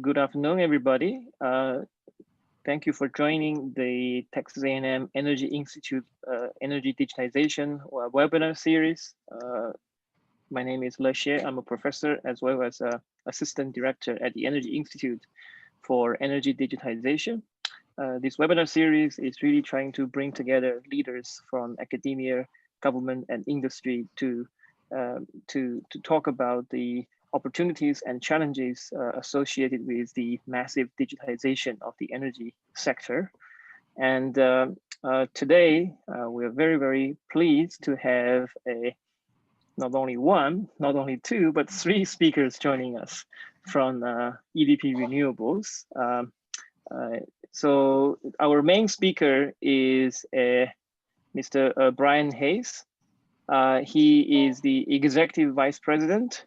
Good afternoon, everybody. Thank you for joining the Texas A&M Energy Institute Energy Digitization webinar series. My name is Le Xie. I'm a professor as well as assistant director at the Energy Institute for Energy Digitization. This webinar series is really trying to bring together leaders from academia, government, and industry to talk about the opportunities and challenges associated with the massive digitization of the energy sector. And today, we're very, very pleased to have not only one, not only two, but three speakers joining us from EDP Renewables. So our main speaker is Mr. Brian Hayes. He is the Executive Vice President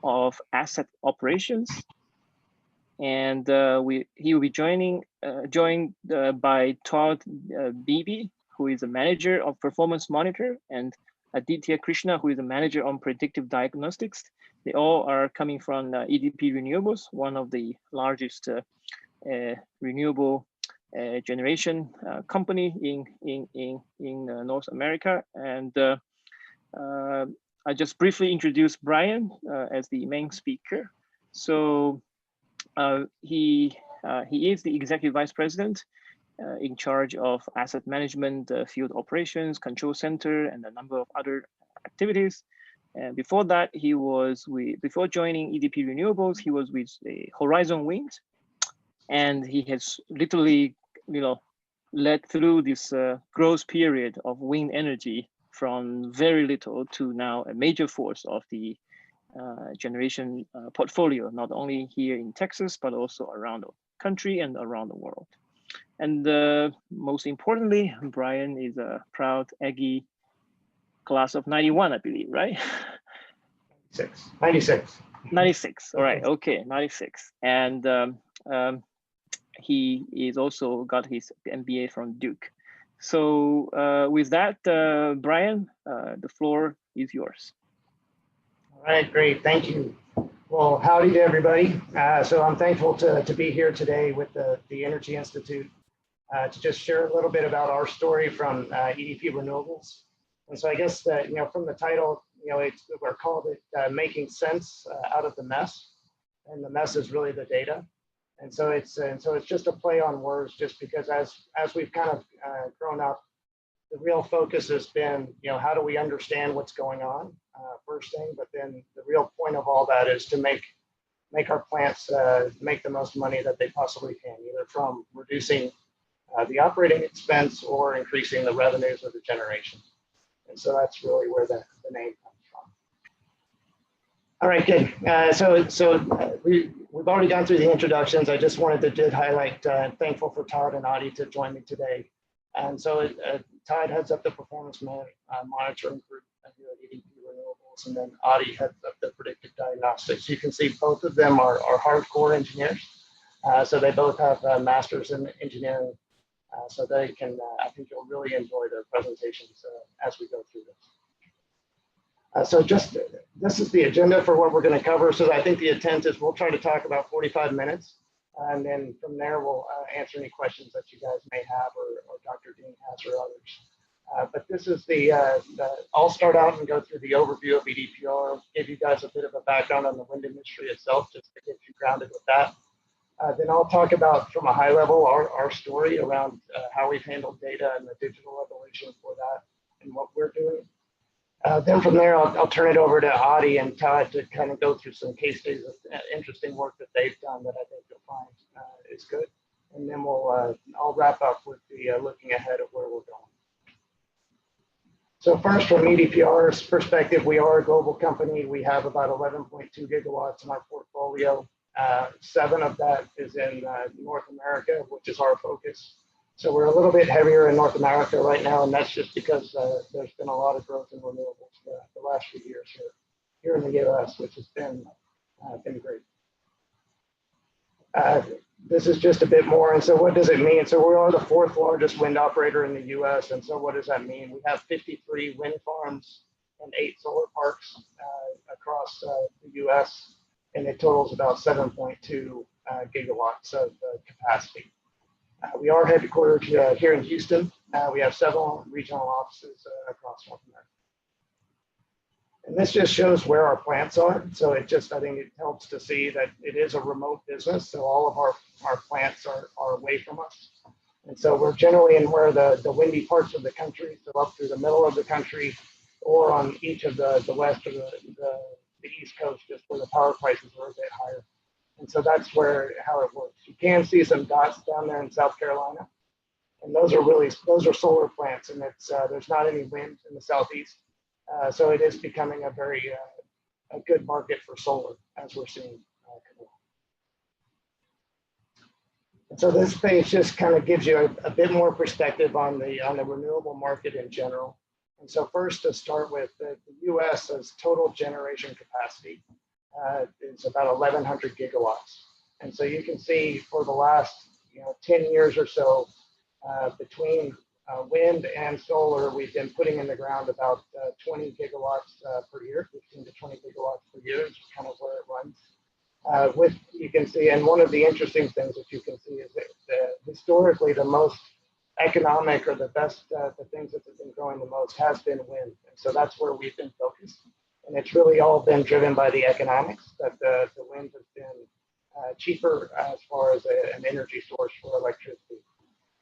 of Asset Operations, and he will be joined by Todd Beeby, who is a Manager of Performance Monitor, and Adi Krishna, who is a Manager on Predictive Diagnostics. They all are coming from EDP Renewables, one of the largest renewable generation company in North America. And I just briefly introduced Brian as the main speaker. So he is the Executive Vice President in charge of asset management, field operations, control center, and a number of other activities. And before that, before joining EDP Renewables, he was with Horizon Wind, and he has literally, led through this growth period of wind energy from very little to now a major force of the generation portfolio, not only here in Texas, but also around the country and around the world. And most importantly, Brian is a proud Aggie class of 91, I believe, right? 96, all right, okay, 96. And he is also got his MBA from Duke. So with that, Brian, the floor is yours. All right, great, thank you. Well, howdy to everybody. So I'm thankful to be here today with the Energy Institute to just share a little bit about our story from EDP Renewables. And so I guess that, from the title, we're called it Making Sense Out of the Mess. And the mess is really the data. And so it's just a play on words, just because as we've kind of grown up, the real focus has been, how do we understand what's going on, first thing, but then the real point of all that is to make our plants make the most money that they possibly can, either from reducing the operating expense or increasing the revenues of the generation. And so that's really where the name comes from. All right, good. We've already gone through the introductions. I just wanted to highlight, thankful for Todd and Adi to join me today. And so Todd heads up the performance monitoring group here at EDP Renewables, and then Adi heads up the Predictive Diagnostics. You can see both of them are hardcore engineers. So they both have masters in engineering. So they can, I think you'll really enjoy their presentations as we go through this. So this is the agenda for what we're going to cover. So I think the intent is we'll try to talk about 45 minutes. And then from there, we'll answer any questions that you guys may have or Dr. Dean has or others. But this is I'll start out and go through the overview of EDPR, give you guys a bit of a background on the wind industry itself, just to get you grounded with that. Then I'll talk about, from a high level, our story around how we've handled data and the digital evolution for that and what we're doing. Then from there, I'll turn it over to Adi and Todd to kind of go through some case studies of interesting work that they've done that I think you'll find is good. And then I'll wrap up with the looking ahead of where we're going. So first, from EDPR's perspective, we are a global company. We have about 11.2 gigawatts in our portfolio. 7 of that is in North America, which is our focus. So we're a little bit heavier in North America right now, and that's just because there's been a lot of growth in renewables the last few years here in the US, which has been great. This is just a bit more. And so what does it mean? So we are the 4th largest wind operator in the US. And so what does that mean? We have 53 wind farms and 8 solar parks across the US. and it totals about 7.2 gigawatts of capacity. We are headquartered here in Houston. We have several regional offices across North America. And this just shows where our plants are. So I think it helps to see that it is a remote business. So all of our plants are away from us. And so we're generally in where the windy parts of the country, so up through the middle of the country, or on each of the west or the east coast, just where the power prices are a bit higher. And so that's how it works. You can see some dots down there in South Carolina, and those are solar plants, and there's not any wind in the southeast. So it is becoming a very a good market for solar, as we're seeing. And so this page just kind of gives you a bit more perspective on the renewable market in general. And so first, to start with, the U.S.'s total generation capacity is about 1,100 gigawatts. And so you can see for the last 10 years or so, between wind and solar, we've been putting in the ground about 20 gigawatts per year, 15 to 20 gigawatts per year is kind of where it runs. You can see, and one of the interesting things that you can see is that historically the most economic or the best, the things that have been growing the most has been wind. And so that's where we've been focused. And it's really all been driven by the economics, that the wind has been cheaper as far as an energy source for electricity.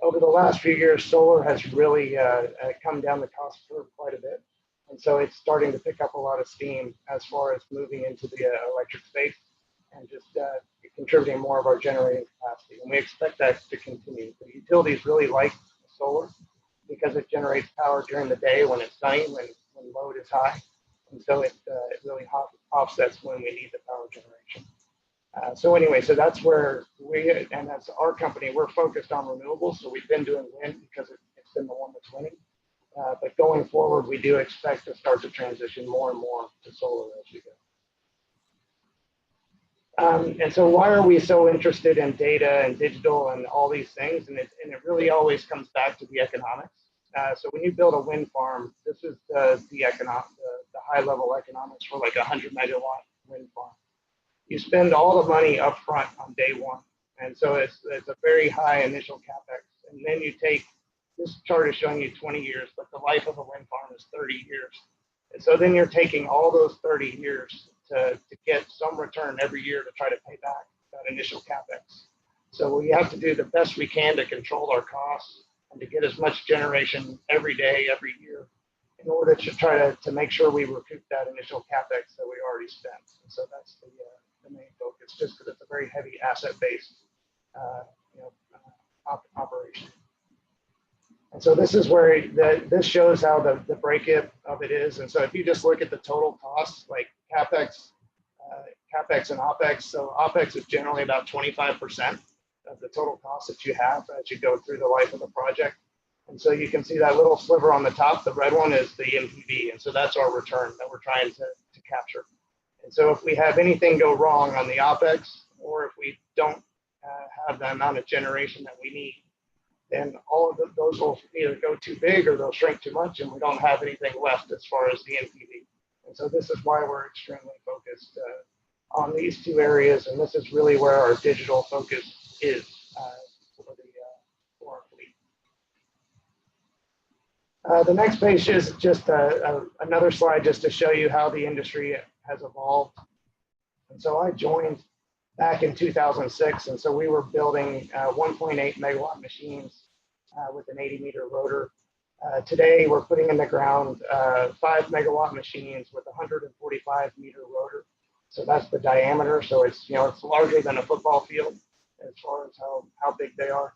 Over the last few years, solar has really come down the cost curve quite a bit. And so it's starting to pick up a lot of steam as far as moving into the electric space and just contributing more of our generating capacity. And we expect that to continue. The utilities really like solar because it generates power during the day when it's sunny, when load is high. And so it really offsets when we need the power generation. So anyway, so that's where and as our company, we're focused on renewables. So we've been doing wind because it's been the one that's winning. But going forward, we do expect to start to transition more and more to solar as we go. And so why are we so interested in data and digital and all these things? And it really always comes back to the economics. So when you build a wind farm, this is the high level economics for like a 100 megawatt wind farm. You spend all the money up front on day one. And so it's a very high initial capex. And then you take, this chart is showing you 20 years, but the life of a wind farm is 30 years. And so then you're taking all those 30 years to get some return every year to try to pay back that initial capex. So we have to do the best we can to control our costs and to get as much generation every day, every year, in order to try to make sure we recoup that initial capex that we already spent. And so that's the main focus, just because it's a very heavy asset-based operation. And so this is where this shows how the breakup of it is. And so if you just look at the total costs, like capex and opex, so opex is generally about 25% of the total cost that you have as you go through the life of the project. And so you can see that little sliver on the top, the red one is the NPV. And so that's our return that we're trying to capture. And so if we have anything go wrong on the OPEX, or if we don't have the amount of generation that we need, then all of those will either go too big or they'll shrink too much, and we don't have anything left as far as the NPV. And so this is why we're extremely focused on these two areas, and this is really where our digital focus is for our fleet. The next page is just another slide just to show you how the industry has evolved. And so I joined back in 2006, and so we were building 1.8 megawatt machines with an 80-meter rotor. Today, we're putting in the ground 5 megawatt machines with a 145-meter rotor. So that's the diameter. So it's it's larger than a football field as far as how big they are.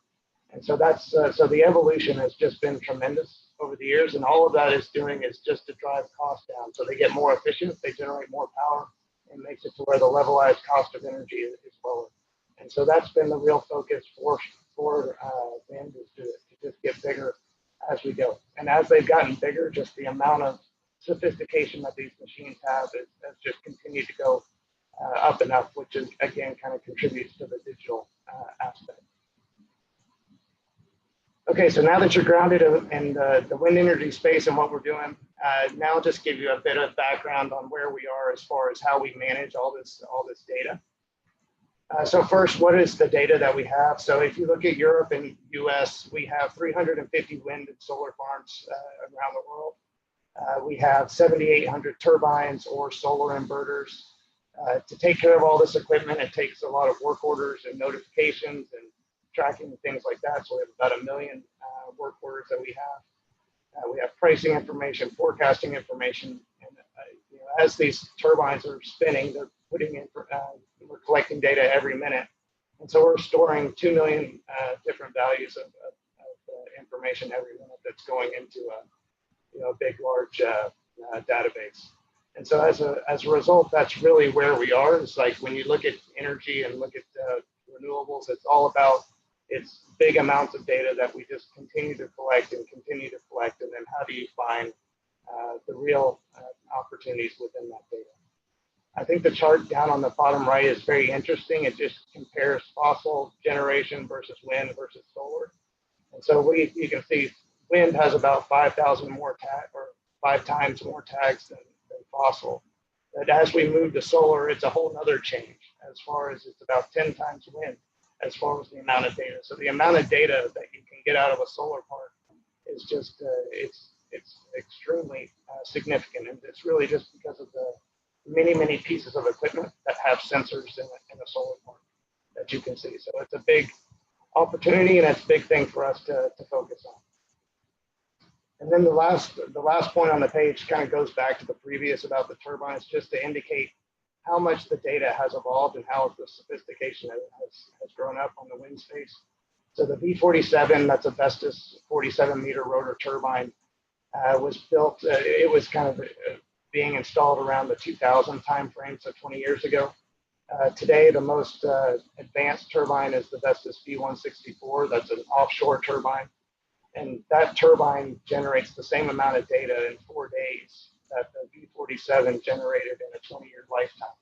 And so that's so the evolution has just been tremendous over the years, and all of that is doing is just to drive costs down. So they get more efficient, they generate more power, and makes it to where the levelized cost of energy is lower. And so that's been the real focus for wind, is to just get bigger as we go. And as they've gotten bigger, just the amount of sophistication that these machines have has just continued to go up and up, which is again kind of contributes to the digital aspect. Okay, so now that you're grounded in the wind energy space and what we're doing, now I'll just give you a bit of background on where we are as far as how we manage all this data. So first, what is the data that we have? So if you look at Europe and US, we have 350 wind and solar farms around the world. We have 7,800 turbines or solar inverters. To take care of all this equipment, it takes a lot of work orders and notifications and tracking and things like that. So we have about 1 million work orders that we have. We have pricing information, forecasting information, and you know, as these turbines are spinning, they're putting in, we're collecting data every minute, and so we're storing 2 million different values of information every minute that's going into a big, large database. And so as a result, that's really where we are. It's like when you look at energy and look at renewables, it's all about it's big amounts of data that we just continue to collect, and then how do you find the real opportunities within that data. I think the chart down on the bottom right is very interesting. It just compares fossil generation versus wind versus solar. And so you can see wind has about 5,000 more tags, or 5 times more tags than fossil. But as we move to solar, it's a whole nother change as far as it's about 10 times wind as far as the amount of data. So the amount of data that you can get out of a solar park is just, it's extremely significant. And it's really just because of the many pieces of equipment that have sensors in a solar park that you can see. So it's a big opportunity, and it's a big thing for us to focus on. And then the last point on the page kind of goes back to the previous about the turbines, just to indicate how much the data has evolved and how the sophistication has grown up on the wind space. So the V47, that's a Vestas 47-meter rotor turbine, was built. It was kind of being installed around the 2000 timeframe, so 20 years ago. Today, the most advanced turbine is the Vestas V164. That's an offshore turbine. And that turbine generates the same amount of data in 4 days that the V47 generated in a 20-year lifetime.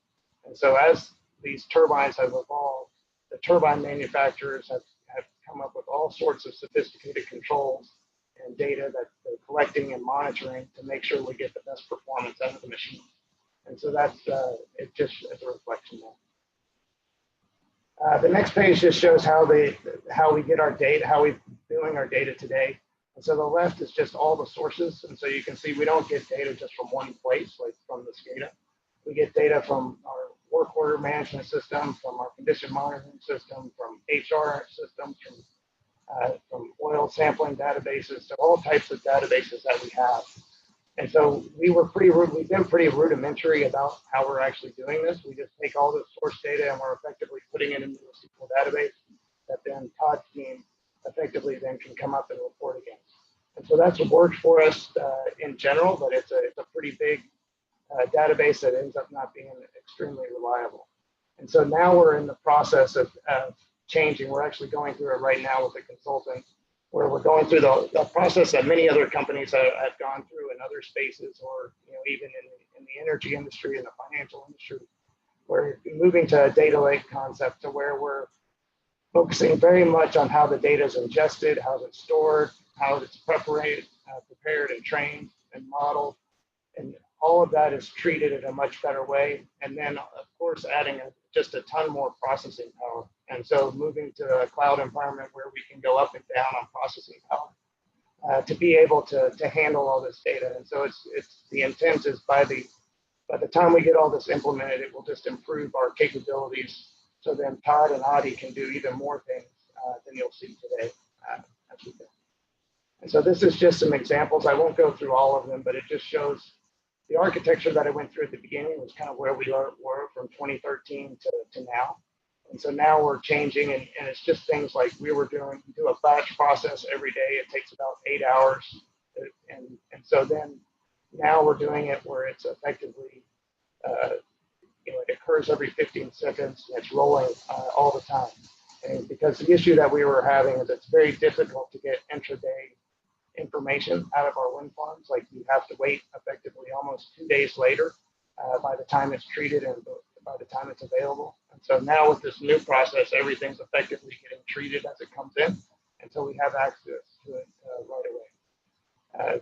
And so as these turbines have evolved, the turbine manufacturers have come up with all sorts of sophisticated controls and data that they're collecting and monitoring to make sure we get the best performance out of the machine. And so that's it just as a reflection there. The next page just shows how we get our data, how we're doing our data today. And so the left is just all the sources. And so you can see we don't get data just from one place, like from the SCADA. We get data from our work order management system, from our condition monitoring system, from HR systems, from oil sampling databases, so all types of databases that we have. And so we've been pretty rudimentary about how we're actually doing this. We just take all the source data and we're effectively putting it into a SQL database that then Todd's team effectively then can come up and report against. And so that's what worked for us in general, but it's a pretty big database that ends up not being extremely reliable. And so now we're in the process of changing. We're actually going through it right now with a consultant, where we're going through the process that many other companies have gone through in other spaces, or even in the energy industry and the financial industry, where we're moving to a data lake concept, to where we're focusing very much on how the data is ingested, how it's stored, how it's prepared and trained and modeled, and all of that is treated in a much better way. And then, of course, adding just a ton more processing power. And so moving to a cloud environment where we can go up and down on processing power to be able to handle all this data. And so it's the intent is by the time we get all this implemented, it will just improve our capabilities. So then Todd and Adi can do even more things than you'll see today as we go. And so this is just some examples. I won't go through all of them, but it just shows the architecture that I went through at the beginning was kind of where we were from 2013 to now. And so now we're changing, and it's just things like we do a batch process every day. It takes about 8 hours. And so then now we're doing it where it's effectively, it occurs every 15 seconds, and it's rolling all the time. And because the issue that we were having is it's very difficult to get intraday information out of our wind farms. Like you have to wait effectively almost 2 days later by the time it's treated and by the time it's available. And so now with this new process, everything's effectively getting treated as it comes in. until we have access to it right away.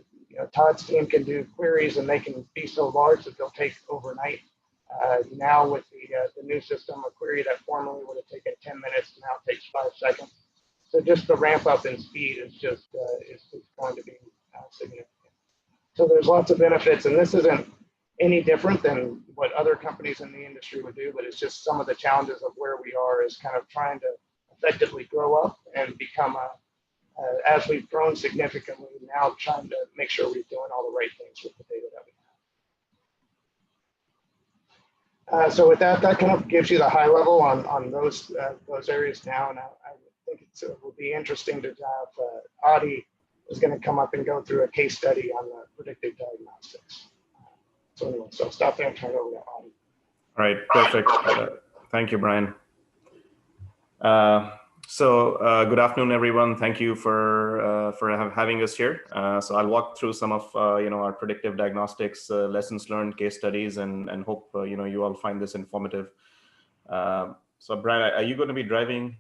Todd's team can do queries and they can be so large that they'll take overnight. Now with the new system, a query that formerly would have taken 10 minutes now takes 5 seconds. So just the ramp up in speed is just is going to be significant. So there's lots of benefits, and this isn't any different than what other companies in the industry would do, but it's just some of the challenges of where we are is kind of trying to effectively grow up and become as we've grown significantly, now trying to make sure we're doing all the right things with the data that we have. So with that kind of gives you the high level on those areas now. And I think it will be interesting to have Adi is going to come up and go through a case study on the predictive diagnostics. So anyway, so I'll stop there and turn it over to Adi. All right, perfect. Thank you, Brian. Good afternoon, everyone. Thank you for having us here. So I'll walk through some of our predictive diagnostics lessons learned, case studies, and hope you all find this informative. So Brian, are you going to be driving?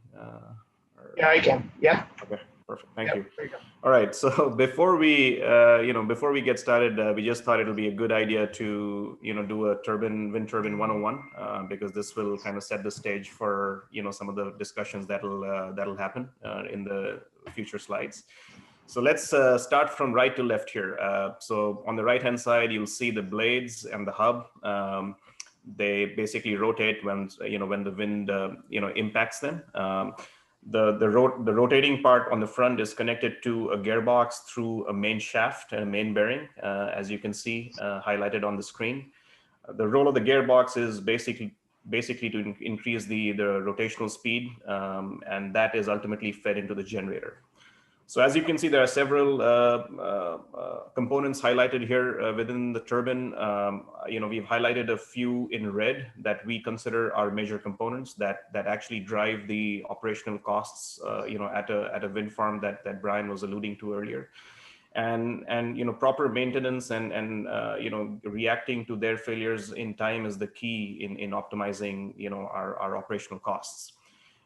Yeah, I can. Yeah. Okay, perfect. Thank you. There you go. All right. So before we get started, we just thought it'll be a good idea to do a wind turbine 101 because this will kind of set the stage for some of the discussions that'll happen in the future slides. So let's start from right to left here. So on the right hand side, you'll see the blades and the hub. They basically rotate when the wind impacts them. The rotating part on the front is connected to a gearbox through a main shaft and a main bearing, as you can see highlighted on the screen. The role of the gearbox is basically to increase the rotational speed, and that is ultimately fed into the generator. So as you can see, there are several components highlighted here within the turbine. We've highlighted a few in red that we consider are major components that actually drive the operational costs, at a wind farm that Brian was alluding to earlier. And proper maintenance and reacting to their failures in time is the key in optimizing our operational costs.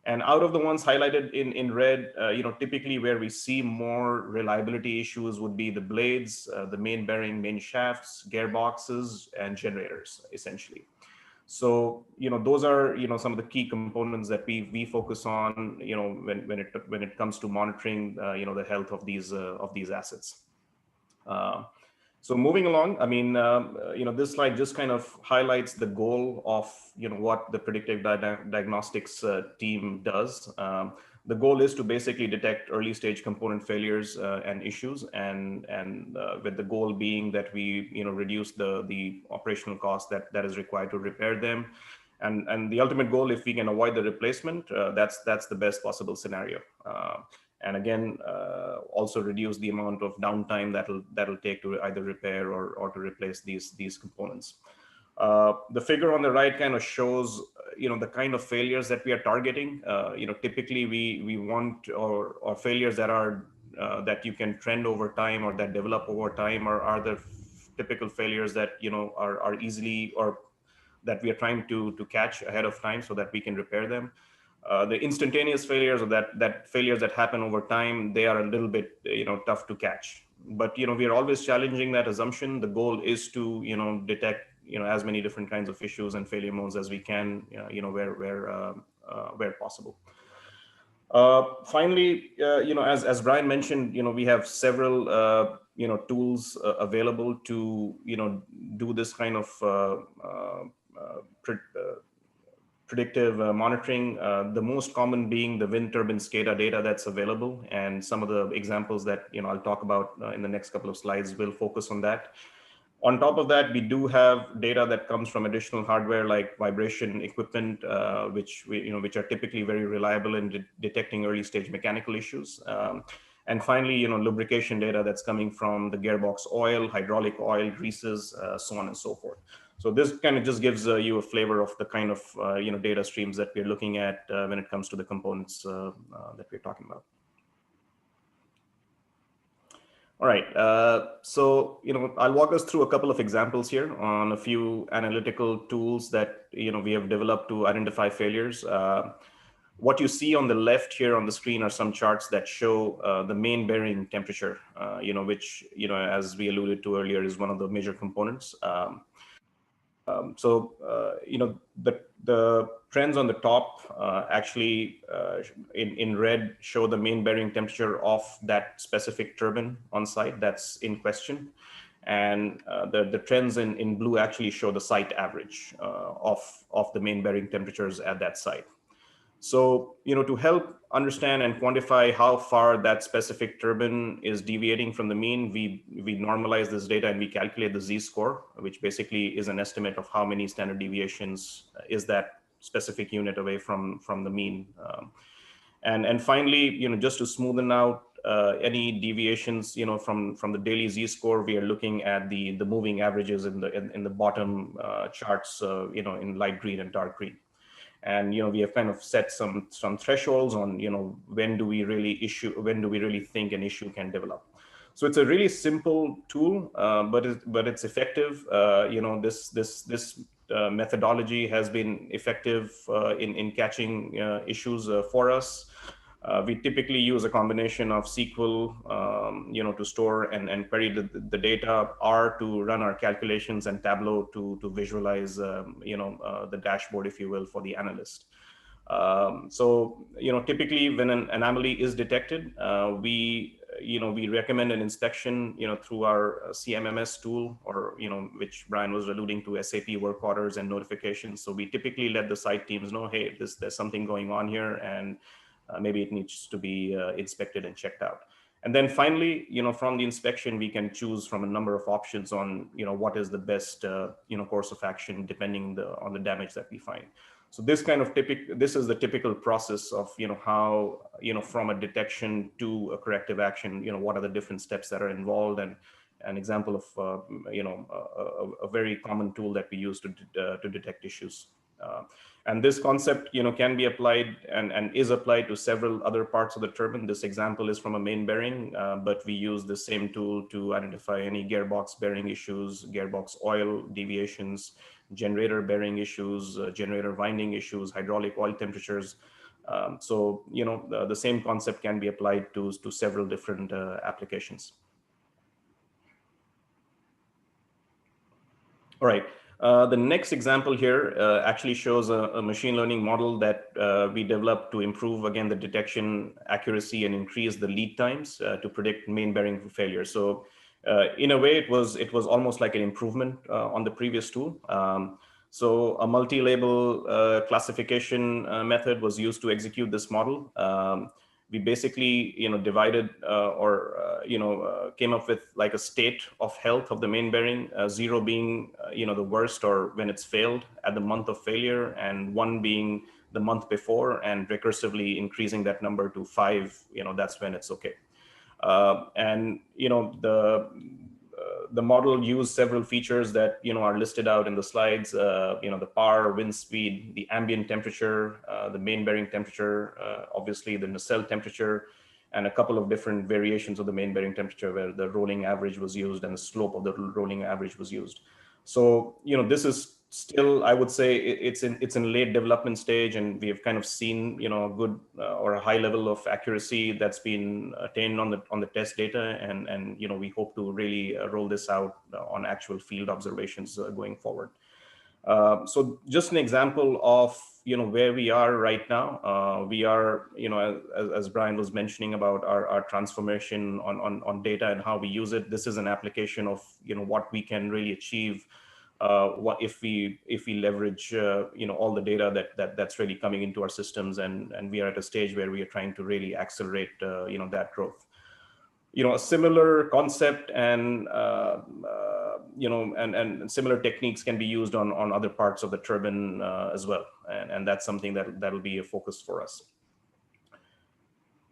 And out of the ones highlighted in red, typically where we see more reliability issues would be the blades, the main bearing, main shafts, gearboxes, and generators, essentially. So, those are, some of the key components that we focus on, when it comes to monitoring, the health of these assets. So moving along, I mean, this slide just kind of highlights the goal of, what the predictive diagnostics team does. The goal is to basically detect early stage component failures and issues, and with the goal being that we, reduce the operational cost that is required to repair them. And the ultimate goal, if we can avoid the replacement, that's the best possible scenario. And again, also reduce the amount of downtime that'll take to either repair or to replace these components. The figure on the right kind of shows, the kind of failures that we are targeting. Typically we want or failures that are that you can trend over time or that develop over time, or are the typical failures that are easily or that we are trying to catch ahead of time so that we can repair them. The instantaneous failures or that failures that happen over time, they are a little bit tough to catch. But we are always challenging that assumption. The goal is to detect as many different kinds of issues and failure modes as we can, where possible. Finally, as Brian mentioned, we have several tools available to do this kind of predictive monitoring, the most common being the wind turbine SCADA data that's available. And some of the examples that I'll talk about in the next couple of slides will focus on that. On top of that, we do have data that comes from additional hardware like vibration equipment, which are typically very reliable in detecting early stage mechanical issues. And finally, lubrication data that's coming from the gearbox oil, hydraulic oil, greases, so on and so forth. So this kind of just gives you a flavor of the kind of data streams that we're looking at when it comes to the components that we're talking about. All right, so I'll walk us through a couple of examples here on a few analytical tools that we have developed to identify failures. What you see on the left here on the screen are some charts that show the main bearing temperature, which, as we alluded to earlier, is one of the major components. The trends on the top actually in red show the main bearing temperature of that specific turbine on site that's in question. And the trends in blue actually show the site average of the main bearing temperatures at that site. So, to help understand and quantify how far that specific turbine is deviating from the mean, we normalize this data and we calculate the z-score, which basically is an estimate of how many standard deviations is that specific unit away from the mean. And finally, just to smoothen out any deviations, from the daily z-score, we are looking at the moving averages in the bottom charts, in light green and dark green. And we have kind of set some thresholds on when do we really think an issue can develop. So it's a really simple tool, but it's effective. This methodology has been effective in catching issues for us. We typically use a combination of SQL, to store and query the data, R to run our calculations, and Tableau to visualize, the dashboard, if you will, for the analyst. Typically when an anomaly is detected, we recommend an inspection, through our CMMS tool, or, which Brian was alluding to, SAP work orders and notifications. So we typically let the site teams know, hey, there's something going on here, and maybe it needs to be inspected and checked out. And then finally, from the inspection, we can choose from a number of options on, what is the best, course of action depending on the damage that we find. So this is the typical process of, how, from a detection to a corrective action, what are the different steps that are involved, and an example of, a very common tool that we use to detect issues. And this concept, can be applied and is applied to several other parts of the turbine. This example is from a main bearing, but we use the same tool to identify any gearbox bearing issues, gearbox oil deviations, generator bearing issues, generator winding issues, hydraulic oil temperatures. The same concept can be applied to several different applications. All right. The next example here actually shows a machine learning model that we developed to improve, again, the detection accuracy and increase the lead times to predict main bearing failure. So in a way, it was almost like an improvement on the previous tool. So a multi-label classification method was used to execute this model. We basically, divided came up with like a state of health of the main bearing, 0 being, the worst or when it's failed at the month of failure, and 1 being the month before, and recursively increasing that number to 5, that's when it's okay. The model used several features that are listed out in the slides. The power, wind speed, the ambient temperature, the main bearing temperature, obviously the nacelle temperature, and a couple of different variations of the main bearing temperature where the rolling average was used and the slope of the rolling average was used. So this is still, I would say, it's in late development stage, and we have kind of seen a good or a high level of accuracy that's been attained on the test data, and we hope to really roll this out on actual field observations going forward. So just an example of where we are right now. We are, as Brian was mentioning about our transformation on data and how we use it. This is an application of what we can really achieve what if we leverage all the data that's really coming into our systems, and we are at a stage where we are trying to really accelerate that growth. A similar concept and and similar techniques can be used on other parts of the turbine as well, and that's something that will be a focus for us.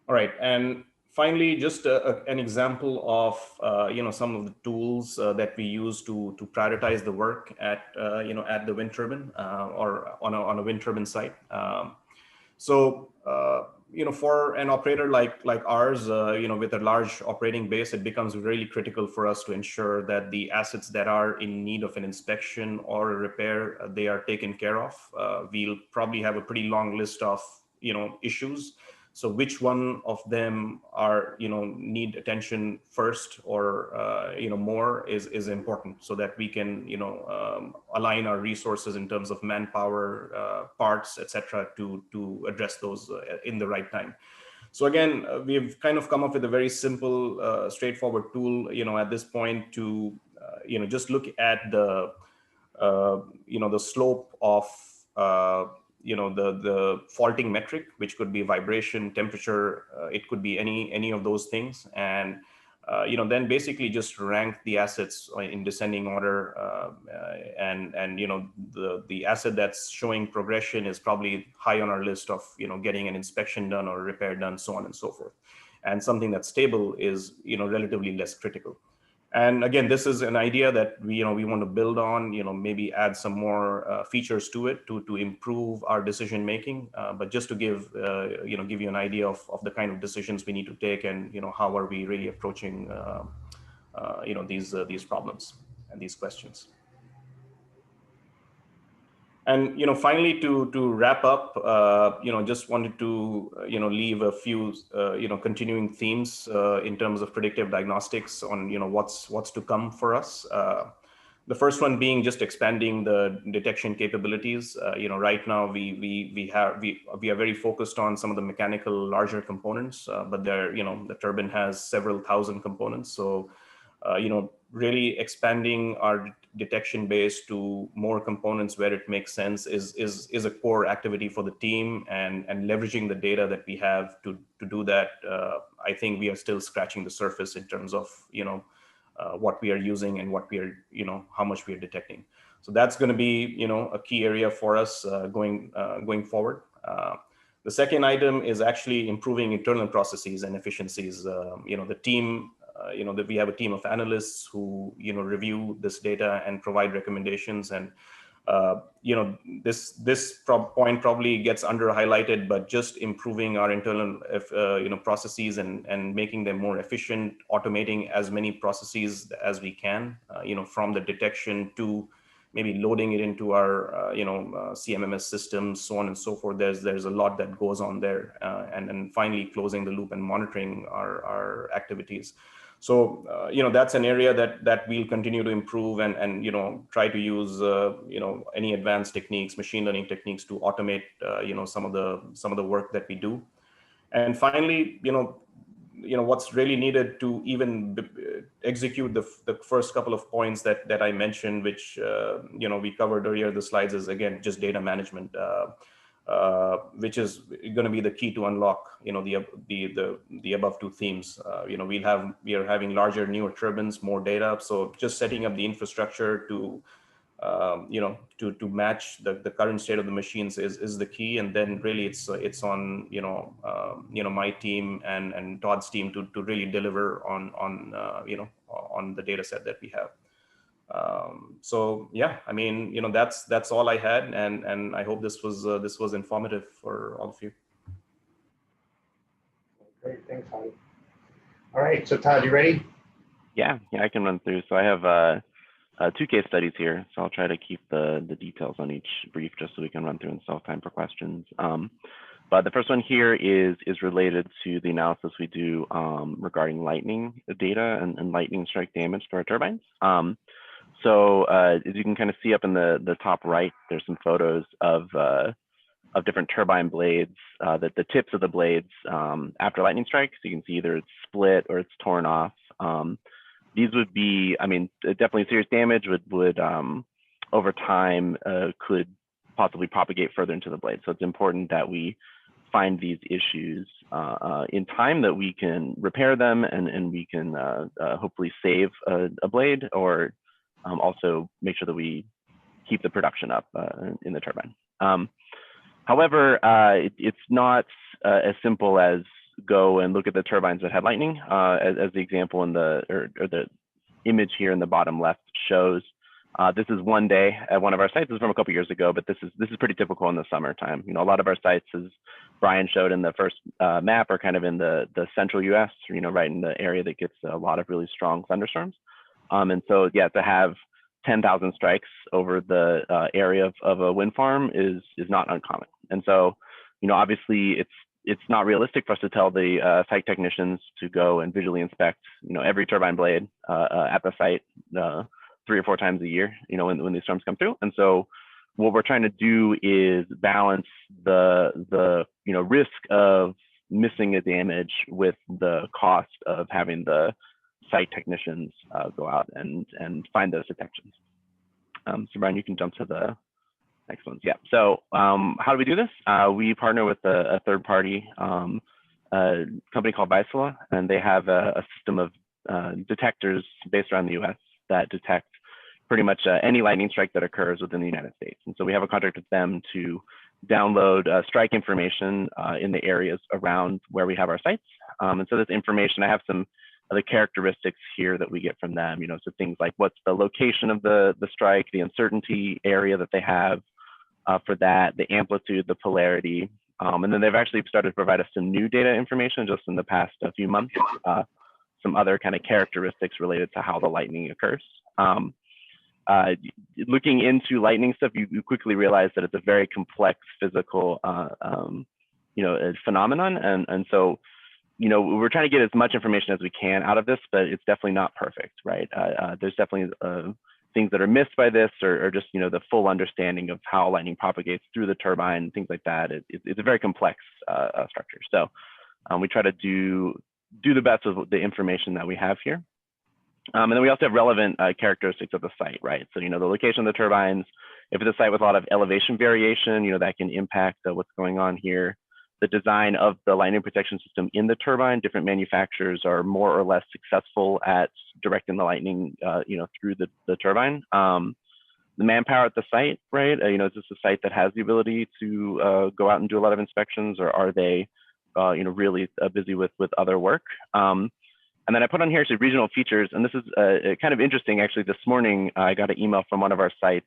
All right, and finally, just an example of some of the tools that we use to prioritize the work at at the wind turbine or on a wind turbine site. For an operator like ours, with a large operating base, it becomes really critical for us to ensure that the assets that are in need of an inspection or a repair, they are taken care of. We'll probably have a pretty long list of issues. So which one of them are, need attention first or, more is important, so that we can, align our resources in terms of manpower, parts, etc., to address those in the right time. So again, we've kind of come up with a very simple, straightforward tool, at this point to, just look at the, the slope of, the faulting metric, which could be vibration, temperature, it could be any of those things. And, then basically just rank the assets in descending order. And the asset that's showing progression is probably high on our list of, getting an inspection done or repair done, so on and so forth. And something that's stable is, relatively less critical. And again, this is an idea that we want to build on, maybe add some more features to it to improve our decision making. But just to give you an idea of the kind of decisions we need to take, and how are we really approaching these problems and these questions. And finally, to wrap up, just wanted to leave a few continuing themes in terms of predictive diagnostics on what's to come for us. The first one being just expanding the detection capabilities. Right now we are very focused on some of the mechanical larger components, but the turbine has several thousand components. So really expanding our detection base to more components where it makes sense is a core activity for the team, and leveraging the data that we have to do that. I think we are still scratching the surface in terms of what we are using and what we are how much we are detecting. So that's going to be a key area for us going forward. The second item is actually improving internal processes and efficiencies. The team, that we have a team of analysts who, review this data and provide recommendations. And, this point probably gets under highlighted, but just improving our internal, processes and making them more efficient, automating as many processes as we can, from the detection to maybe loading it into our, CMMS systems, so on and so forth. There's a lot that goes on there, and then finally closing the loop and monitoring our activities. So, that's an area that we'll continue to improve and try to use, any advanced techniques, machine learning techniques to automate, some of the work that we do. And finally, what's really needed to even execute the first couple of points that I mentioned, which, we covered earlier in the slides, is again, just data management. Which is going to be the key to unlock, the above two themes. We are having larger, newer turbines, more data. So just setting up the infrastructure to, to match the current state of the machines is the key. And then really it's on, my team and Todd's team to really deliver on the data set that we have. So yeah, I mean, that's all I had, and I hope this was informative for all of you. Great, thanks, Adi. All right, so Todd, you ready? Yeah, I can run through. So I have two case studies here, so I'll try to keep the details on each brief just so we can run through and still have time for questions. But the first one here is related to the analysis we do regarding lightning data and lightning strike damage to our turbines. So as you can kind of see up in the top right, there's some photos of different turbine blades, the tips of the blades after lightning strikes. So you can see either it's split or it's torn off. These would be, I mean, definitely serious damage would over time could possibly propagate further into the blade. So it's important that we find these issues in time, that we can repair them and we can hopefully save a blade, or also make sure that we keep the production up in the turbine. However, it's not as simple as go and look at the turbines that had lightning, as the example in the image here in the bottom left shows. This is one day at one of our sites. This is from a couple years ago, but this is pretty typical in the summertime. A lot of our sites, as Brian showed in the first map, are kind of in the central U.S., right in the area that gets a lot of really strong thunderstorms. And so, yeah, to have 10,000 strikes over the area of a wind farm is not uncommon. And so, obviously it's not realistic for us to tell the site technicians to go and visually inspect, every turbine blade at the site 3 or 4 times a year, when these storms come through. And so what we're trying to do is balance the risk of missing a damage with the cost of having the site technicians go out and find those detections. So Brian, you can jump to the next ones. Yeah. So how do we do this? We partner with a third party company called Vaisala, and they have a system of detectors based around the US that detect pretty much any lightning strike that occurs within the United States. And so we have a contract with them to download strike information in the areas around where we have our sites. And so this information, I have some of the characteristics here that we get from them, so things like what's the location of the strike, the uncertainty area that they have for that, the amplitude, the polarity. And then they've actually started to provide us some new data information just in the past few months, some other kind of characteristics related to how the lightning occurs. Looking into lightning stuff, you quickly realize that it's a very complex physical, phenomenon. And so, we're trying to get as much information as we can out of this, but it's definitely not perfect, right? There's definitely things that are missed by this, or just, the full understanding of how lightning propagates through the turbine, things like that. It's a very complex structure. So we try to do the best with the information that we have here. And then we also have relevant characteristics of the site, right? So, the location of the turbines, if it's a site with a lot of elevation variation, that can impact what's going on here. The design of the lightning protection system in the turbine, different manufacturers are more or less successful at directing the lightning, through the turbine. The manpower at the site, right? Is this a site that has the ability to go out and do a lot of inspections, or are they, really busy with other work? And then I put on here some regional features, and this is kind of interesting. Actually, this morning I got an email from one of our sites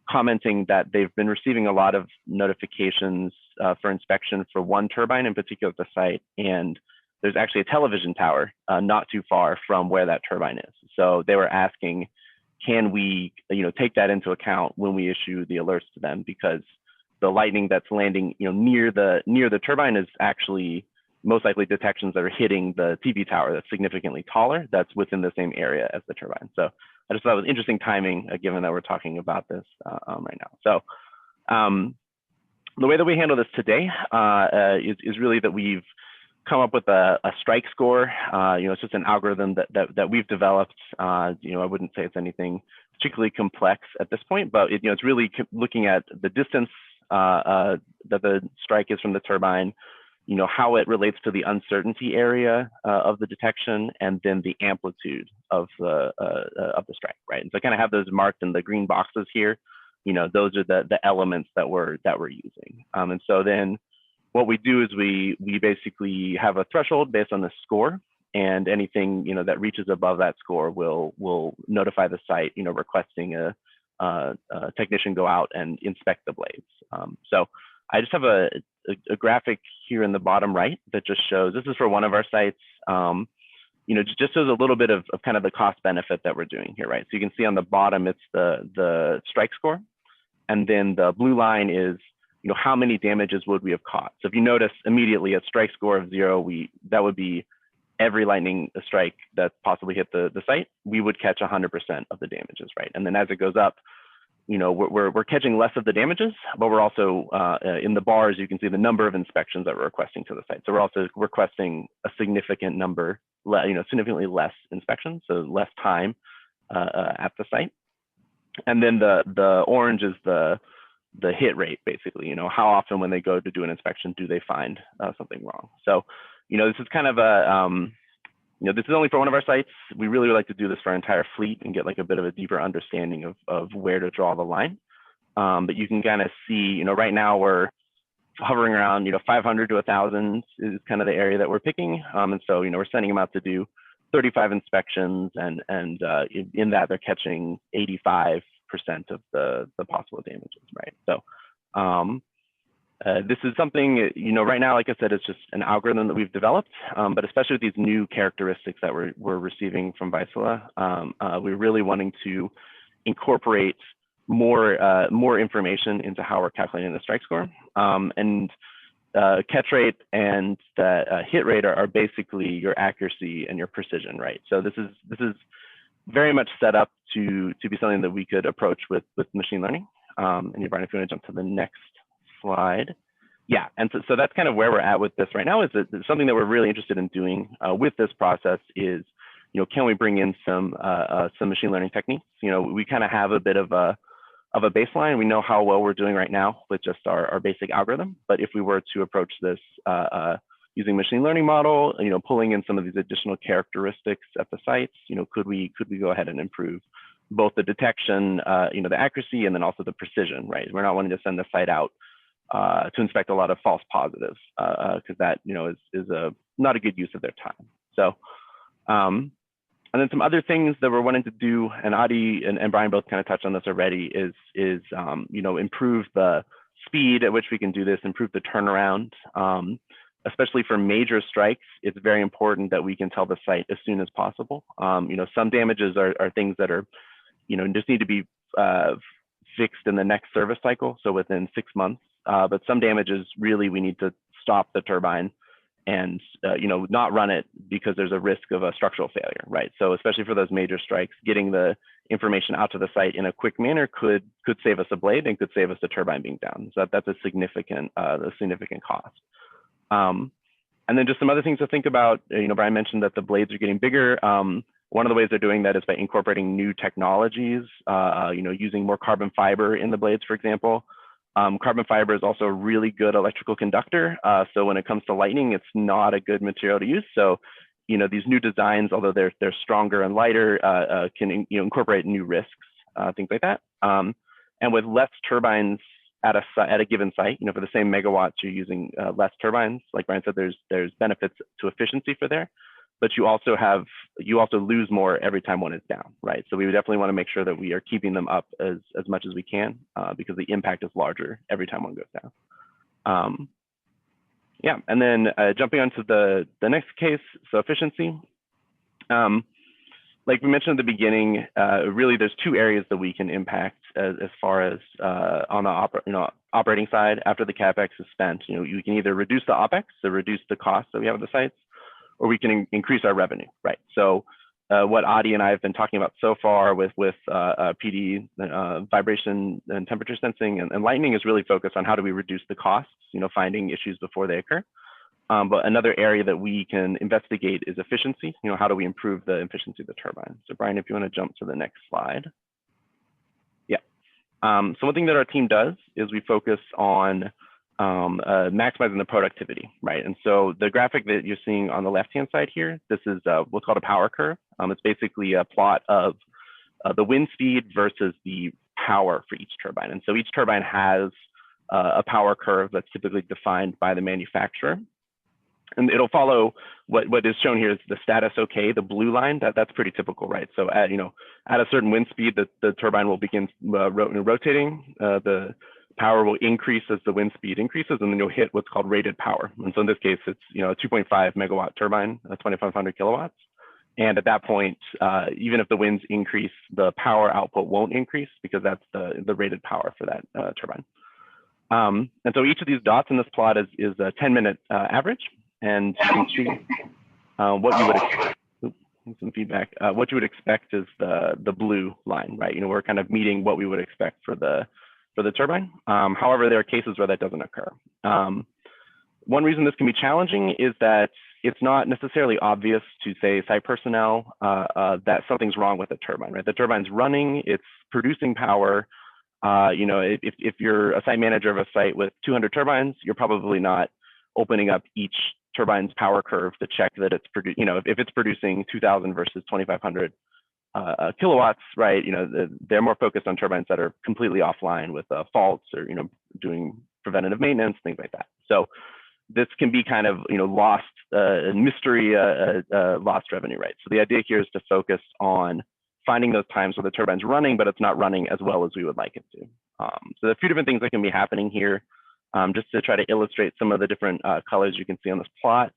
commenting that they've been receiving a lot of notifications for inspection for one turbine in particular at the site, and there's actually a television tower not too far from where that turbine is. So they were asking, can we, take that into account when we issue the alerts to them, because the lightning that's landing, near the turbine is actually most likely detections that are hitting the TV tower that's significantly taller, that's within the same area as the turbine. So I just thought it was interesting timing, given that we're talking about this right now. So the way that we handle this today is really that we've come up with a strike score. It's just an algorithm that we've developed. I wouldn't say it's anything particularly complex at this point, but it's really looking at the distance that the strike is from the turbine, how it relates to the uncertainty area of the detection, and then the amplitude of the strike, right? And so I kind of have those marked in the green boxes here. Those are the elements that we're using. And so then what we do is we basically have a threshold based on the score, and anything that reaches above that score will notify the site, requesting a technician go out and inspect the blades. So I just have a graphic here in the bottom right that just shows, this is for one of our sites, just shows a little bit of kind of the cost benefit that we're doing here, right? So you can see on the bottom, it's the strike score. And then the blue line is, how many damages would we have caught? So if you notice immediately a strike score of 0, that would be every lightning strike that possibly hit the site, we would catch 100% of the damages, right? And then as it goes up, we're catching less of the damages, but we're also in the bars, you can see the number of inspections that we're requesting to the site. So we're also requesting a significant number, significantly less inspections, so less time at the site. And then the orange is the hit rate, basically. How often when they go to do an inspection do they find something wrong? So this is kind of a this is only for one of our sites. We really would like to do this for our entire fleet and get like a bit of a deeper understanding of where to draw the line. But you can kind of see, right now we're hovering around, 500 to 1,000 is kind of the area that we're picking. And so, we're sending them out to do 35 inspections, and in that they're catching 85% of the possible damages, right? So this is something, right now, like I said, it's just an algorithm that we've developed, but especially with these new characteristics that we're receiving from Vaisala, we're really wanting to incorporate more information into how we're calculating the strike score. And catch rate and the hit rate are basically your accuracy and your precision, right? So this is very much set up to be something that we could approach with machine learning. And Brian, if you want to jump to the next slide. Yeah, and so that's kind of where we're at with this right now. Is that something that we're really interested in doing with this process is, can we bring in some machine learning techniques? We kind of have a bit of a baseline. We know how well we're doing right now with just our basic algorithm. But if we were to approach this using machine learning model, pulling in some of these additional characteristics at the sites, could we go ahead and improve both the detection, the accuracy, and then also the precision, right? We're not wanting to send the site out to inspect a lot of false positives because that, is not a good use of their time. So, and then some other things that we're wanting to do, and Adi and Brian both kind of touched on this already, is improve the speed at which we can do this, improve the turnaround. Especially for major strikes, it's very important that we can tell the site as soon as possible. Some damages are things that are, just need to be fixed in the next service cycle, so within 6 months. But some damages, really, we need to stop the turbine and not run it because there's a risk of a structural failure, right? So especially for those major strikes, getting the information out to the site in a quick manner could save us a blade and could save us the turbine being down. So that's a significant cost. And then just some other things to think about. Brian mentioned that the blades are getting bigger. One of the ways they're doing that is by incorporating new technologies, using more carbon fiber in the blades, for example. Carbon fiber is also a really good electrical conductor. So when it comes to lightning, it's not a good material to use. So, these new designs, although they're stronger and lighter, can incorporate new risks, things like that. And with less turbines at a given site, for the same megawatts, you're using less turbines. Like Brian said, there's benefits to efficiency for there, but you also lose more every time one is down, right? So we would definitely want to make sure that we are keeping them up as much as we can because the impact is larger every time one goes down. Yeah, and then jumping onto the next case, so efficiency. Like we mentioned at the beginning, really there's two areas that we can impact as far as on the operating side after the CapEx is spent. You can either reduce the OpEx, so reduce the costs that we have at the sites, or we can increase our revenue, right? So what Adi and I have been talking about so far with PD, vibration and temperature sensing and lightning is really focused on how do we reduce the costs, finding issues before they occur. But another area that we can investigate is efficiency. How do we improve the efficiency of the turbine? So Brian, if you want to jump to the next slide. Yeah. So one thing that our team does is we focus on maximizing the productivity, right? And so the graphic that you're seeing on the left-hand side here, this is what's called a power curve. It's basically a plot of the wind speed versus the power for each turbine. And so each turbine has a power curve that's typically defined by the manufacturer. And it'll follow what is shown here is the status okay, the blue line. That's pretty typical, right? So at a certain wind speed, the turbine will begin rotating. The power will increase as the wind speed increases, and then you'll hit what's called rated power. And so in this case, it's a 2.5 megawatt turbine, 2,500 kilowatts. And at that point, even if the winds increase, the power output won't increase because that's the rated power for that turbine. And so each of these dots in this plot is a 10-minute average. And you can see what you would expect. Some feedback. What you would expect is the blue line, right? We're kind of meeting what we would expect for the turbine. However, there are cases where that doesn't occur. One reason this can be challenging is that it's not necessarily obvious to say site personnel that something's wrong with the turbine, right? The turbine's running, it's producing power. If you're a site manager of a site with 200 turbines, you're probably not opening up each turbine's power curve to check that it's if it's producing 2,000 versus 2,500 kilowatts, right? They're more focused on turbines that are completely offline with faults or doing preventative maintenance, things like that. So this can be kind of lost mystery, lost revenue, right? So the idea here is to focus on finding those times where the turbine's running, but it's not running as well as we would like it to. So there are a few different things that can be happening here. Just to try to illustrate some of the different colors you can see on this plot.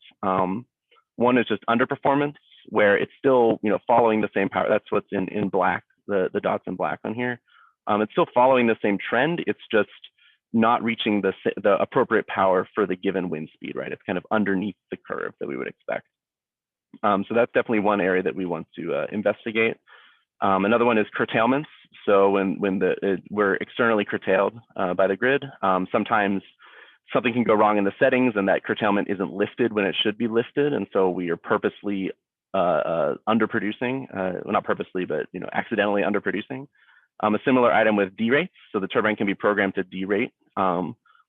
One is just underperformance, where it's still following the same power. That's what's in black, the dots in black on here. It's still following the same trend. It's just not reaching the appropriate power for the given wind speed, right? It's kind of underneath the curve that we would expect. So that's definitely one area that we want to investigate. Another one is curtailments. So when we're externally curtailed by the grid, sometimes something can go wrong in the settings and that curtailment isn't lifted when it should be lifted. And so we are purposely underproducing, well, not purposely, but accidentally underproducing. A similar item with derates. So the turbine can be programmed to derate.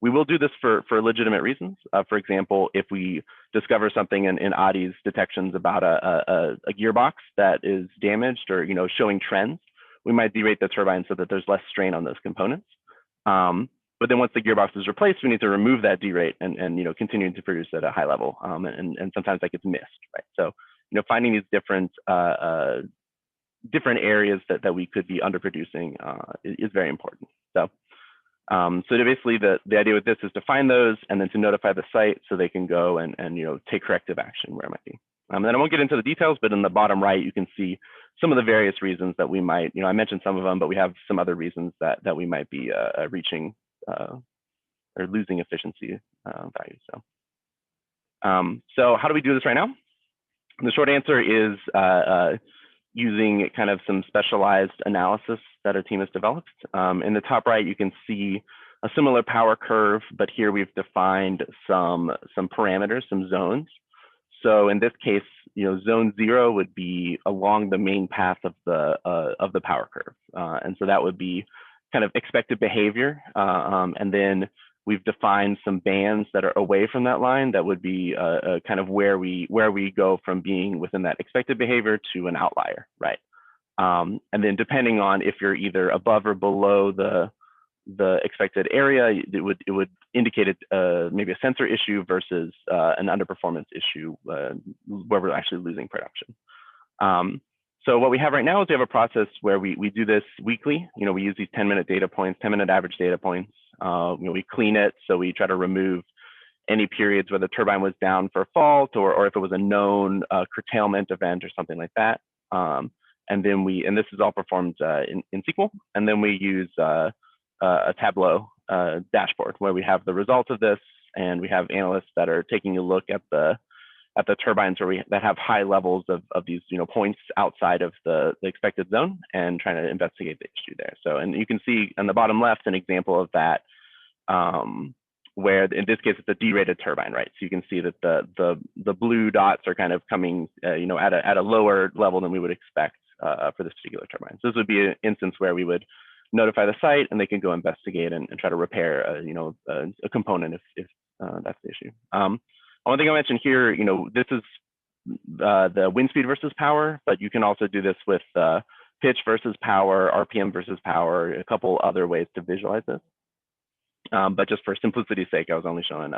We will do this for legitimate reasons. For example, if we discover something in Adi's detections about a gearbox that is damaged or showing trends, we might derate the turbine so that there's less strain on those components. But then once the gearbox is replaced, we need to remove that derate and continue to produce at a high level. And sometimes that gets missed, right? So finding these different areas that we could be underproducing is very important. So basically the idea with this is to find those and then to notify the site so they can go and take corrective action where it might be. And I won't get into the details, but in the bottom right, you can see some of the various reasons that we might, I mentioned some of them, but we have some other reasons that we might be reaching or losing efficiency values. So how do we do this right now? The short answer is using kind of some specialized analysis that our team has developed. In the top right, you can see a similar power curve, but here we've defined some parameters, some zones. So in this case, zone 0 would be along the main path of the power curve, and so that would be kind of expected behavior. And then we've defined some bands that are away from that line that would be kind of where we go from being within that expected behavior to an outlier, right? And then depending on if you're either above or below the expected area, it would indicate maybe a sensor issue versus an underperformance issue where we're actually losing production. So what we have right now is we have a process where we do this weekly. We use these 10-minute data points, 10-minute average data points. We clean it, so we try to remove any periods where the turbine was down for fault or if it was a known curtailment event or something like that. And this is all performed in SQL. And then we use a Tableau dashboard where we have the results of this, and we have analysts that are taking a look at the turbines that have high levels of these points outside of the expected zone and trying to investigate the issue there. So, and you can see on the bottom left an example of that, where in this case it's a derated turbine, right? So you can see that the blue dots are kind of coming at a lower level than we would expect for this particular turbine. So this would be an instance where we would notify the site and they can go investigate and try to repair a component if that's the issue. One thing I mentioned here, this is the wind speed versus power, but you can also do this with pitch versus power, RPM versus power, a couple other ways to visualize this. But just for simplicity's sake, I was only showing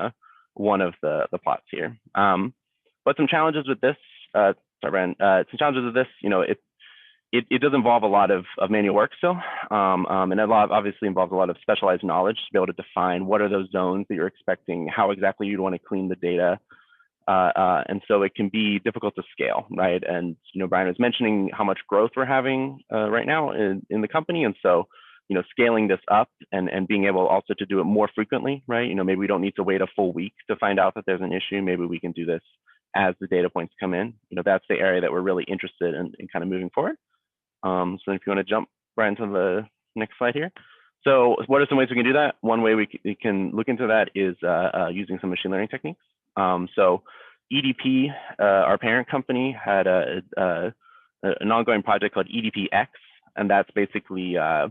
one of the plots here. But some challenges with this, sorry, Brian, some challenges with this, it does involve a lot of manual work still, and obviously involves a lot of specialized knowledge to be able to define what are those zones that you're expecting, how exactly you'd want to clean the data. And so it can be difficult to scale, right? And, Brian was mentioning how much growth we're having right now in the company. And so, scaling this up and being able also to do it more frequently, right? Maybe we don't need to wait a full week to find out that there's an issue. Maybe we can do this as the data points come in. That's the area that we're really interested in kind of moving forward. So if you want to jump, Brian, to the next slide here. So what are some ways we can do that? One way we can look into that is using some machine learning techniques. So EDP, our parent company, had an ongoing project called EDPX, and that's basically a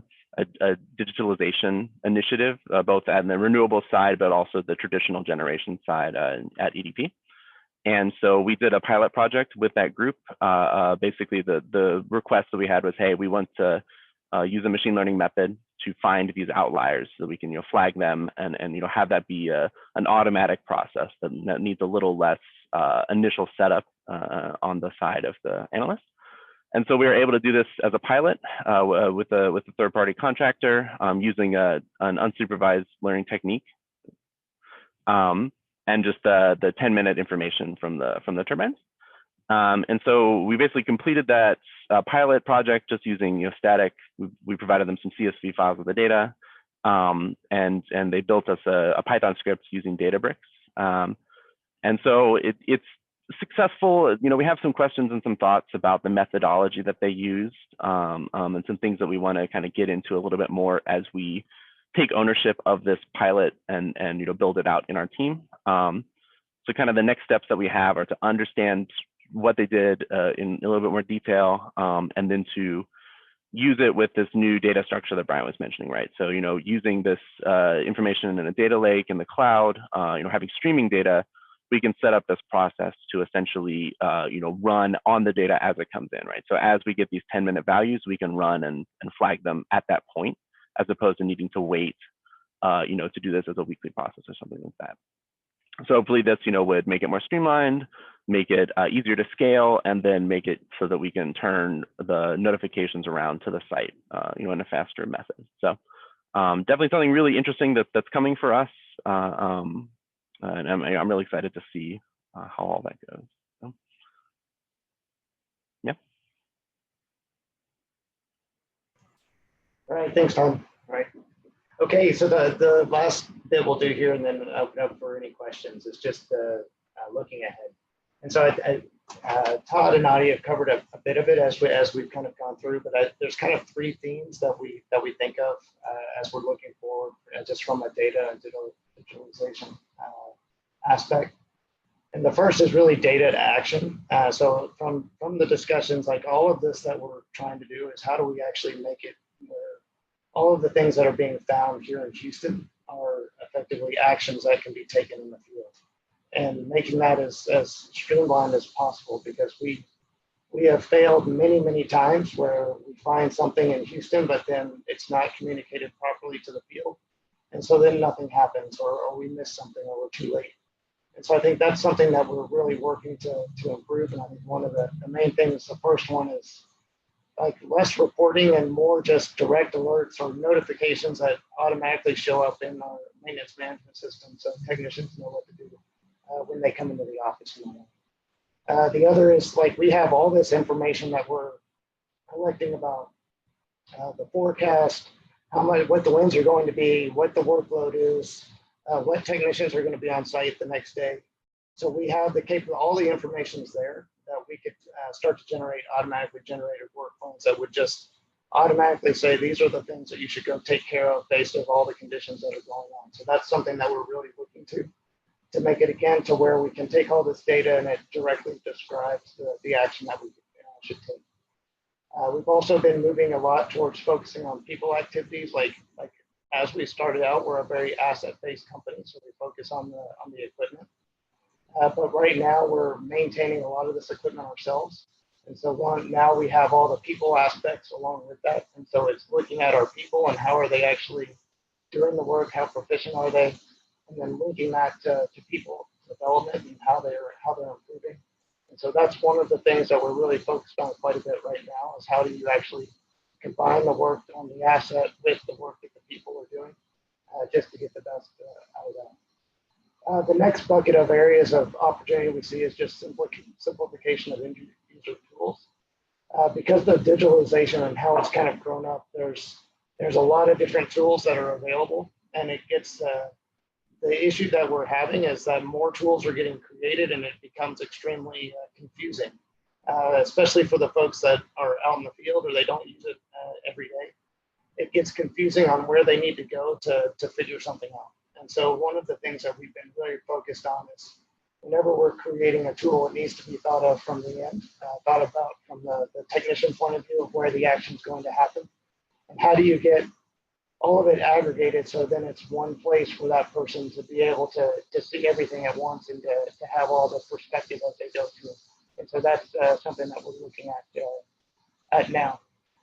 digitalization initiative, both at the renewable side, but also the traditional generation side at EDP. And so we did a pilot project with that group. Basically, the request that we had was, hey, we want to use a machine learning method to find these outliers so we can flag them and have that be an automatic process that needs a little less initial setup on the side of the analyst. And so we were able to do this as a pilot with a third-party contractor using an unsupervised learning technique. And just the 10-minute information from the turbines. And so we basically completed that pilot project just using static. We provided them some CSV files with the data, and they built us a Python script using Databricks. And so it's successful. We have some questions and some thoughts about the methodology that they used, and some things that we want to kind of get into a little bit more as we take ownership of this pilot and build it out in our team. So kind of the next steps that we have are to understand what they did in a little bit more detail, and then to use it with this new data structure that Brian was mentioning, right? So, using this information in a data lake in the cloud, having streaming data, we can set up this process to essentially, run on the data as it comes in, right? So as we get these 10-minute values, we can run and flag them at that point, as opposed to needing to wait, to do this as a weekly process or something like that. So hopefully this, would make it more streamlined, make it easier to scale, and then make it so that we can turn the notifications around to the site, in a faster method. So definitely something really interesting that's coming for us. And I'm really excited to see how all that goes. So, yeah. All right, thanks, Tom. All right. Okay, so the last bit we'll do here, and then open up for any questions, is just looking ahead. And so Todd and Adi have covered a bit of it as we've kind of gone through, but there's kind of three themes that we think of as we're looking forward, just from a data and digitalization aspect. And the first is really data to action. So from the discussions, like all of this that we're trying to do is how do we actually make it where all of the things that are being found here in Houston are effectively actions that can be taken in the field, and making that as streamlined as possible, because we have failed many times where we find something in Houston, but then it's not communicated properly to the field. And so then nothing happens, or we miss something, or we're too late. And so I think that's something that we're really working to improve. And I think one of the main things, the first one is like less reporting and more just direct alerts or notifications that automatically show up in our maintenance management system, so technicians know what to do when they come into the office. The other is like we have all this information that we're collecting about the forecast, what the winds are going to be, what the workload is, what technicians are going to be on site the next day. So we have all the information is there that we could start to automatically generated work plans that would just automatically say, these are the things that you should go take care of based on all the conditions that are going on. So that's something that we're really looking to make it again to where we can take all this data and it directly describes the action that we should take. We've also been moving a lot towards focusing on people activities. Like as we started out, we're a very asset-based company, so we focus on the equipment. But right now we're maintaining a lot of this equipment ourselves. And so now we have all the people aspects along with that. And so it's looking at our people and how are they actually doing the work, how proficient are they, and then linking that to people development and how they're improving. And so that's one of the things that we're really focused on quite a bit right now, is how do you actually combine the work on the asset with the work that the people are doing, just to get the best out of that. The next bucket of areas of opportunity we see is just simplification of user tools. Because of digitalization and how it's kind of grown up, there's a lot of different tools that are available, and it gets the issue that we're having is that more tools are getting created and it becomes extremely confusing, especially for the folks that are out in the field or they don't use it every day. It gets confusing on where they need to go to figure something out. And so one of the things that we've been really focused on is whenever we're creating a tool, it needs to be thought of from the end, thought about from the technician point of view of where the action is going to happen. And how do you get all of it aggregated so then it's one place for that person to be able to see everything at once and to have all the perspective as they go through it. And so that's something that we're looking at now.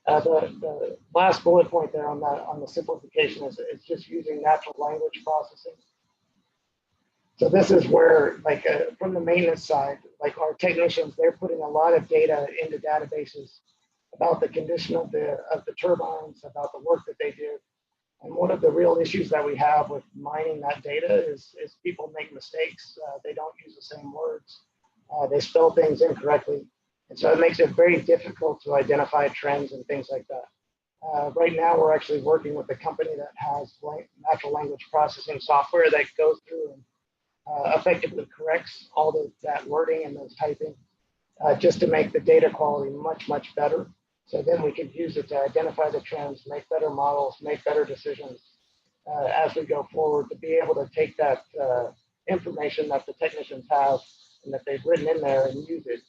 The last bullet point there on the simplification is just using natural language processing. So this is where, like from the maintenance side, like our technicians, they're putting a lot of data into databases about the condition of the turbines, about the work that they did. And one of the real issues that we have with mining that data is people make mistakes. They don't use the same words. They spell things incorrectly. And so it makes it very difficult to identify trends and things like that. Right now, we're actually working with a company that has natural language processing software that goes through and effectively corrects all that wording and those typing just to make the data quality much, much better. So then we can use it to identify the trends, make better models, make better decisions as we go forward, to be able to take that information that the technicians have and that they've written in there and use it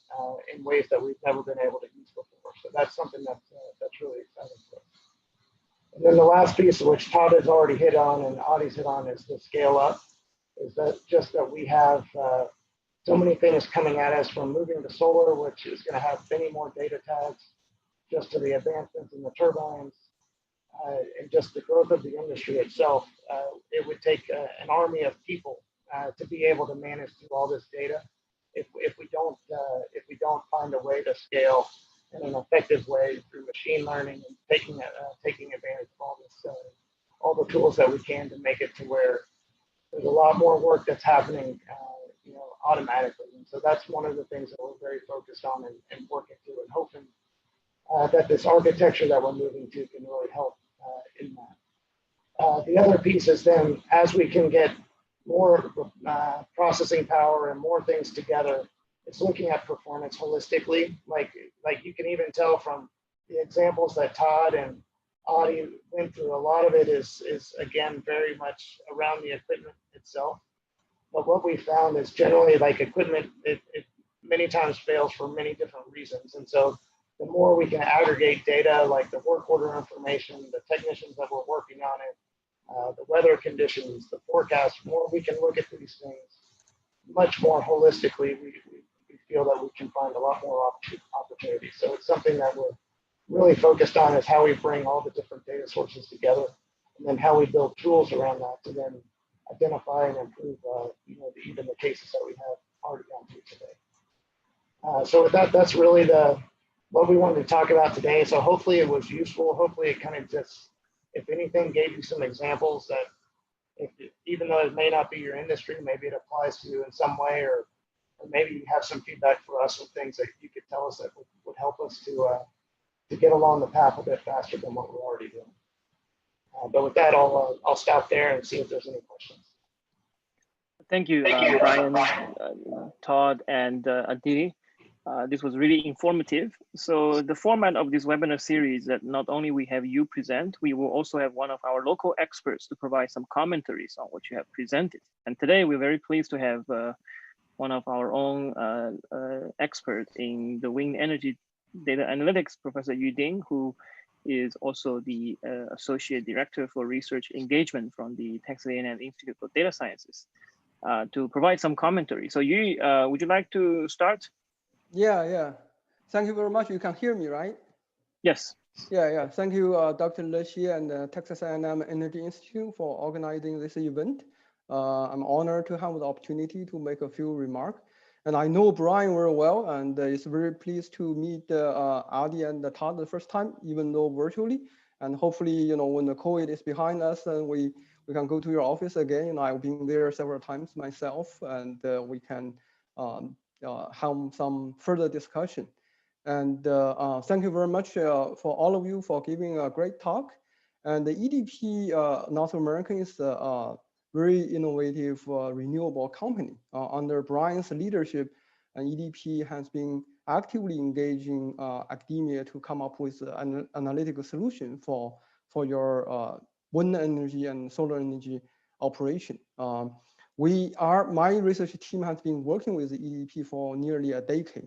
in ways that we've never been able to use before. So that's something that's really exciting for us. And then the last piece, which Todd has already hit on and Adi's hit on, is the scale up. Is that just that we have so many things coming at us, from moving to solar, which is going to have many more data tags, just to the advancements in the turbines, and just the growth of the industry itself. It would take an army of people to be able to manage through all this data if we don't find a way to scale in an effective way through machine learning and taking advantage of all the tools that we can to make it to where there's a lot more work that's happening automatically. And so that's one of the things that we're very focused on and working through, and hoping that this architecture that we're moving to can really help in that. The other piece is then, as we can get more processing power and more things together, it's looking at performance holistically. Like you can even tell from the examples that Todd and Adi went through, a lot of it is again very much around the equipment itself. But what we found is generally, like, equipment, it many times fails for many different reasons. And so the more we can aggregate data, like the work order information, the technicians that were working on it, the weather conditions, the forecast, the more we can look at these things much more holistically, we feel that we can find a lot more opportunities. So it's something that we're really focused on, is how we bring all the different data sources together, and then how we build tools around that to then identify and improve even the cases that we have already gone through today. So with that, that's really what we wanted to talk about today. So hopefully it was useful. Hopefully it kind of just, if anything, gave you some examples that even though it may not be your industry, maybe it applies to you in some way, or maybe you have some feedback for us, or things that you could tell us that would help us to get along the path a bit faster than what we're already doing. But with that, I'll stop there and see if there's any questions. Thank you, Brian, Todd, and Adi. This was really informative. So the format of this webinar series, that not only we have you present, we will also have one of our local experts to provide some commentaries on what you have presented. And today we're very pleased to have one of our own experts in the wind energy data analytics, Professor Yu Ding, who is also the Associate Director for Research Engagement from the Texas A&M Institute for Data Sciences, to provide some commentary. So Yu, would you like to start? Yeah. Thank you very much. You can hear me, right? Yes. Yeah. Thank you, Dr. Lexi and Texas A&M Energy Institute for organizing this event. I'm honored to have the opportunity to make a few remarks. And I know Brian very well, and is very pleased to meet Adi and Todd the first time, even though virtually. And hopefully, when the COVID is behind us, and we can go to your office again. I've been there several times myself, and we can have some further discussion. And thank you very much for all of you for giving a great talk. And the EDP North America is very innovative renewable company. Under Brian's leadership, and EDP has been actively engaging academia to come up with an analytical solution for your wind energy and solar energy operation. My research team has been working with EDP for nearly a decade.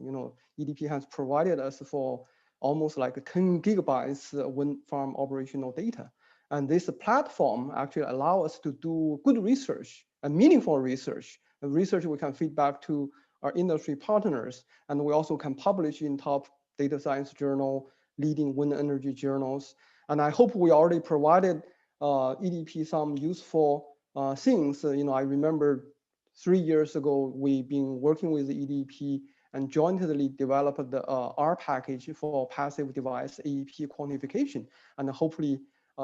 EDP has provided us for almost like 10 gigabytes wind farm operational data. And this platform actually allows us to do good research and meaningful research. The research we can feed back to our industry partners, and we also can publish in top data science journal, leading wind energy journals. And I hope we already provided EDP some useful things. I remember 3 years ago, we've been working with the EDP and jointly developed the R package for passive device AEP quantification. And hopefully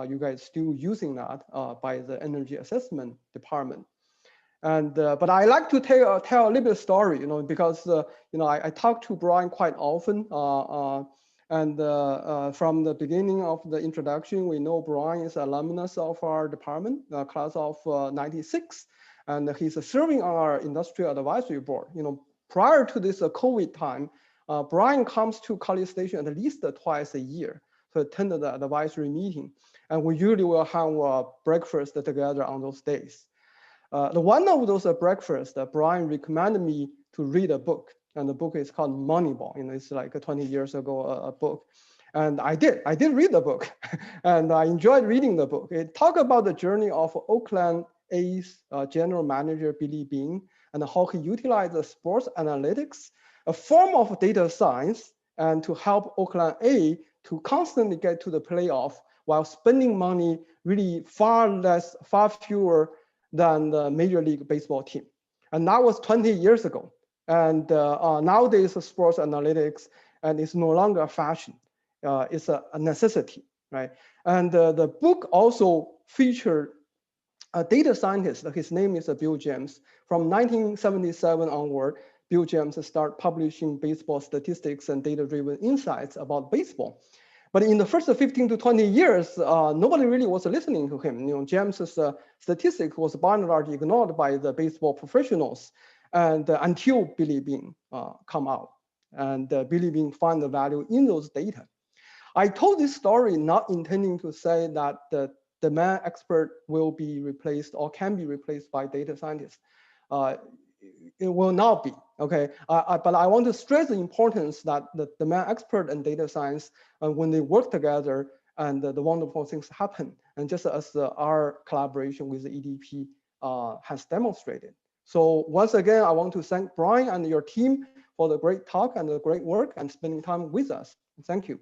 you guys still using that by the energy assessment department. And but I like to tell a little bit of story, because I talk to Brian quite often. From the beginning of the introduction, we know Brian is alumnus of our department, class of '96, and he's serving on our industrial advisory board. Prior to this COVID time, Brian comes to College Station at least twice a year to attend the advisory meeting, and we usually will have breakfast together on those days. One of those breakfasts, Brian recommended me to read a book, and the book is called Moneyball. It's like 20 years ago a book, and I did read the book, and I enjoyed reading the book. It talked about the journey of Oakland A's general manager Billy Beane, and how he utilized the sports analytics, a form of data science, and to help Oakland A to constantly get to the playoff while spending money really far fewer than the Major League Baseball team. And that was 20 years ago. And nowadays, sports analytics, and it's no longer a fashion. It's a necessity, right? And the book also featured a data scientist. His name is Bill James. From 1977 onward, Bill James started publishing baseball statistics and data-driven insights about baseball. But in the first 15 to 20 years, nobody really was listening to him. James's statistics was by and large ignored by the baseball professionals, and until Billy Beane come out, and Billy Beane found the value in those data. I told this story not intending to say that the domain expert will be replaced or can be replaced by data scientists. It will not be, okay? But I want to stress the importance that the domain expert and data science, when they work together, and the wonderful things happen. And just as our collaboration with the EDP has demonstrated. So once again, I want to thank Brian and your team for the great talk and the great work and spending time with us. Thank you.